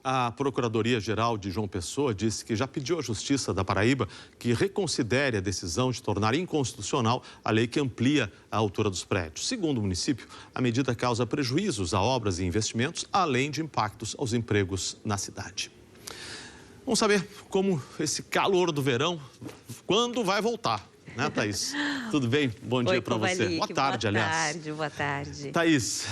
A Procuradoria-Geral de João Pessoa disse que já pediu à Justiça da Paraíba que reconsidere a decisão de tornar inconstitucional a lei que amplia a altura dos prédios. Segundo o município, a medida causa prejuízos a obras e investimentos, além de impactos aos empregos na cidade. Vamos saber como esse calor do verão, quando vai voltar, né, Thaís? Tudo bem? Bom dia para você. Boa tarde, aliás. Boa tarde. Thaís,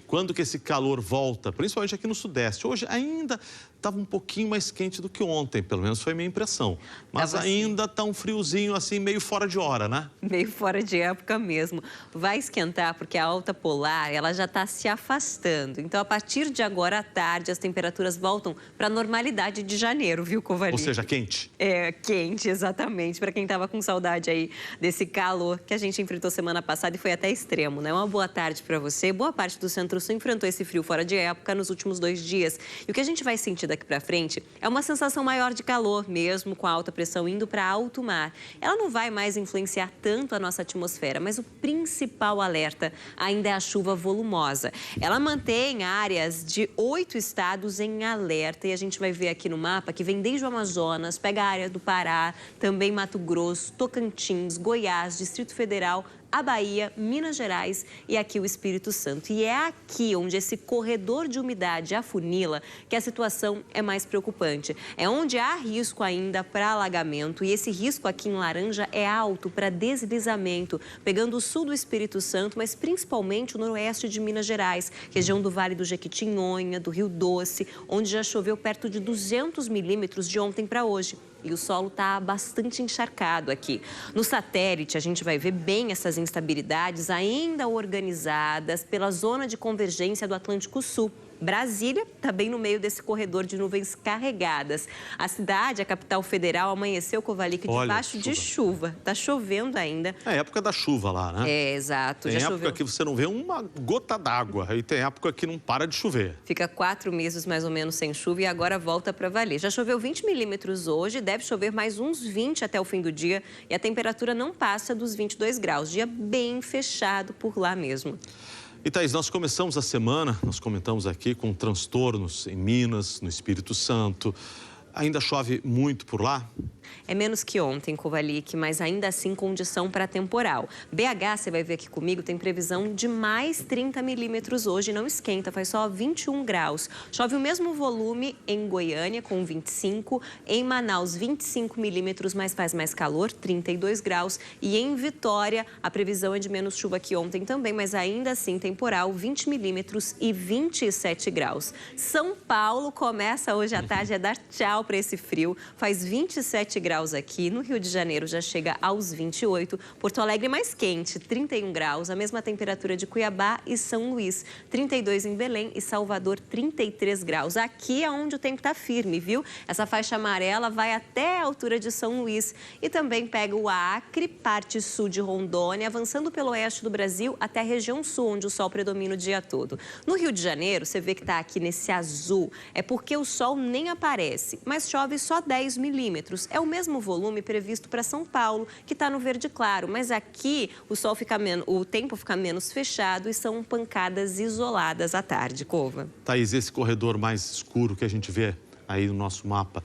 quando que esse calor volta, principalmente aqui no Sudeste? Hoje ainda estava um pouquinho mais quente do que ontem, pelo menos foi a minha impressão. Mas ainda está um friozinho assim, meio fora de hora, né? Meio fora de época mesmo. Vai esquentar porque a alta polar, ela já está se afastando. Então, a partir de agora à tarde, as temperaturas voltam para a normalidade de janeiro, viu, Covali? Ou seja, quente. É, quente, exatamente. Para quem estava com saudade aí desse calor que a gente enfrentou semana passada e foi até extremo, né? Uma boa tarde para você. Boa parte do Centro-Sul enfrentou esse frio fora de época nos últimos 2 dias. E o que a gente vai sentir daqui para frente é uma sensação maior de calor, mesmo com a alta pressão indo para alto mar. Ela não vai mais influenciar tanto a nossa atmosfera, mas o principal alerta ainda é a chuva volumosa. Ela mantém áreas de 8 estados em alerta e a gente vai ver aqui no mapa que vem desde o Amazonas, pega a área do Pará, também Mato Grosso, Tocantins, Goiás, Distrito Federal, a Bahia, Minas Gerais e aqui o Espírito Santo. E é aqui onde esse corredor de umidade afunila que a situação é mais preocupante. É onde há risco ainda para alagamento e esse risco aqui em laranja é alto para deslizamento, pegando o sul do Espírito Santo, mas principalmente o noroeste de Minas Gerais, região do Vale do Jequitinhonha, do Rio Doce, onde já choveu perto de 200 milímetros de ontem para hoje. E o solo está bastante encharcado aqui. No satélite, a gente vai ver bem essas instabilidades ainda organizadas pela zona de convergência do Atlântico Sul. Brasília está bem no meio desse corredor de nuvens carregadas. A cidade, a capital federal, amanheceu, Kovalik, debaixo de chuva. Está chovendo ainda. É a época da chuva lá, né? É, exato. Tem já época choveu. que você não vê uma gota d'água. E tem época que não para de chover. Fica 4 meses mais ou menos sem chuva e agora volta para valer. Já choveu 20 milímetros hoje, deve chover mais uns 20 até o fim do dia. E a temperatura não passa dos 22 graus. Dia bem fechado por lá mesmo. E, Thaís, nós começamos a semana, nós comentamos aqui, com transtornos em Minas, no Espírito Santo. Ainda chove muito por lá? É menos que ontem, Kovalik, mas ainda assim condição para temporal. BH, você vai ver aqui comigo, tem previsão de mais 30 milímetros hoje, não esquenta, faz só 21 graus. Chove o mesmo volume em Goiânia, com 25, em Manaus, 25 milímetros, mas faz mais calor, 32 graus. E em Vitória, a previsão é de menos chuva que ontem também, mas ainda assim temporal, 20 milímetros e 27 graus. São Paulo começa hoje à tarde a dar tchau para esse frio, faz 27 graus aqui, no Rio de Janeiro já chega aos 28, Porto Alegre mais quente, 31 graus, a mesma temperatura de Cuiabá e São Luís, 32 em Belém e Salvador, 33 graus. Aqui é onde o tempo está firme, viu? Essa faixa amarela vai até a altura de São Luís e também pega o Acre, parte sul de Rondônia, avançando pelo oeste do Brasil até a região sul, onde o sol predomina o dia todo. No Rio de Janeiro, você vê que está aqui nesse azul, é porque o sol nem aparece, mas chove só 10 milímetros. É o mesmo volume previsto para São Paulo, que está no verde claro, mas aqui o tempo fica menos fechado e são pancadas isoladas à tarde, Cova. Thaís, esse corredor mais escuro que a gente vê aí no nosso mapa,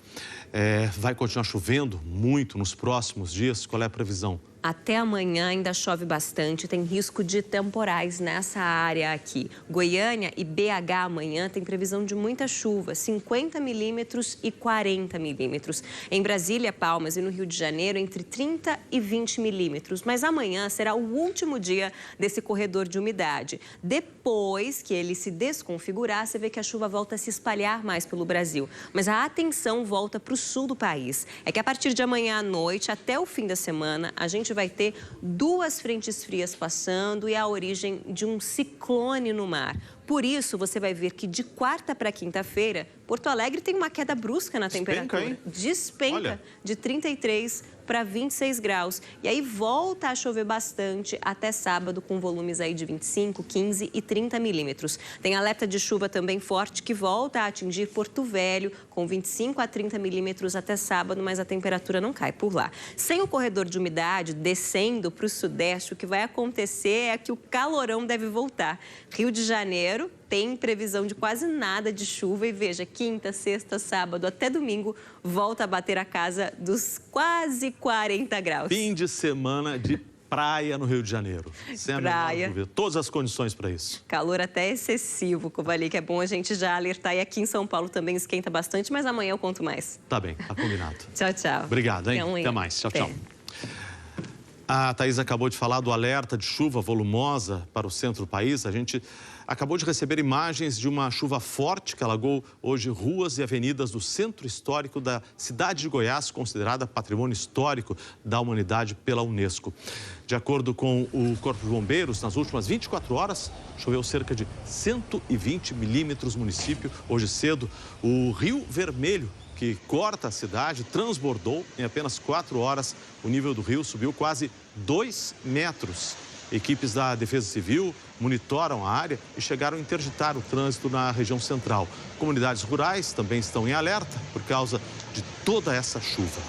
vai continuar chovendo muito nos próximos dias? Qual é a previsão? Até amanhã ainda chove bastante, tem risco de temporais nessa área aqui. Goiânia e BH amanhã tem previsão de muita chuva, 50 milímetros e 40 milímetros. Em Brasília, Palmas e no Rio de Janeiro, entre 30 e 20 milímetros. Mas amanhã será o último dia desse corredor de umidade. Depois que ele se desconfigurar, você vê que a chuva volta a se espalhar mais pelo Brasil. Mas a atenção volta para o sul do país. É que a partir de amanhã à noite, até o fim da semana, a gente vai ter 2 frentes frias passando e a origem de um ciclone no mar. Por isso, você vai ver que de quarta para quinta-feira, Porto Alegre tem uma queda brusca na temperatura. Hein? Despenca. Olha. De 33 para 26 graus. E aí volta a chover bastante até sábado, com volumes aí de 25, 15 e 30 milímetros. Tem alerta de chuva também forte que volta a atingir Porto Velho, com 25 a 30 milímetros até sábado, mas a temperatura não cai por lá. Sem o corredor de umidade descendo para o sudeste, o que vai acontecer é que o calorão deve voltar. Rio de Janeiro tem previsão de quase nada de chuva. E veja, quinta, sexta, sábado, até domingo, volta a bater a casa dos quase 40 graus. Fim de semana de praia no Rio de Janeiro. Sem praia. Dúvida, todas as condições para isso. Calor até excessivo, Covali, que é bom a gente já alertar. E aqui em São Paulo também esquenta bastante, mas amanhã eu conto mais. Tá bem, tá combinado. Tchau, tchau. Obrigado, hein? Até mais. Tchau, tchau. A Thaís acabou de falar do alerta de chuva volumosa para o centro do país. A gente acabou de receber imagens de uma chuva forte que alagou hoje ruas e avenidas do centro histórico da cidade de Goiás, considerada patrimônio histórico da humanidade pela Unesco. De acordo com o Corpo de Bombeiros, nas últimas 24 horas, choveu cerca de 120 milímetros no município. Hoje cedo, o Rio Vermelho, que corta a cidade, transbordou. Em apenas 4 horas, o nível do rio subiu quase 2 metros. Equipes da Defesa Civil monitoram a área e chegaram a interditar o trânsito na região central. Comunidades rurais também estão em alerta por causa de toda essa chuva.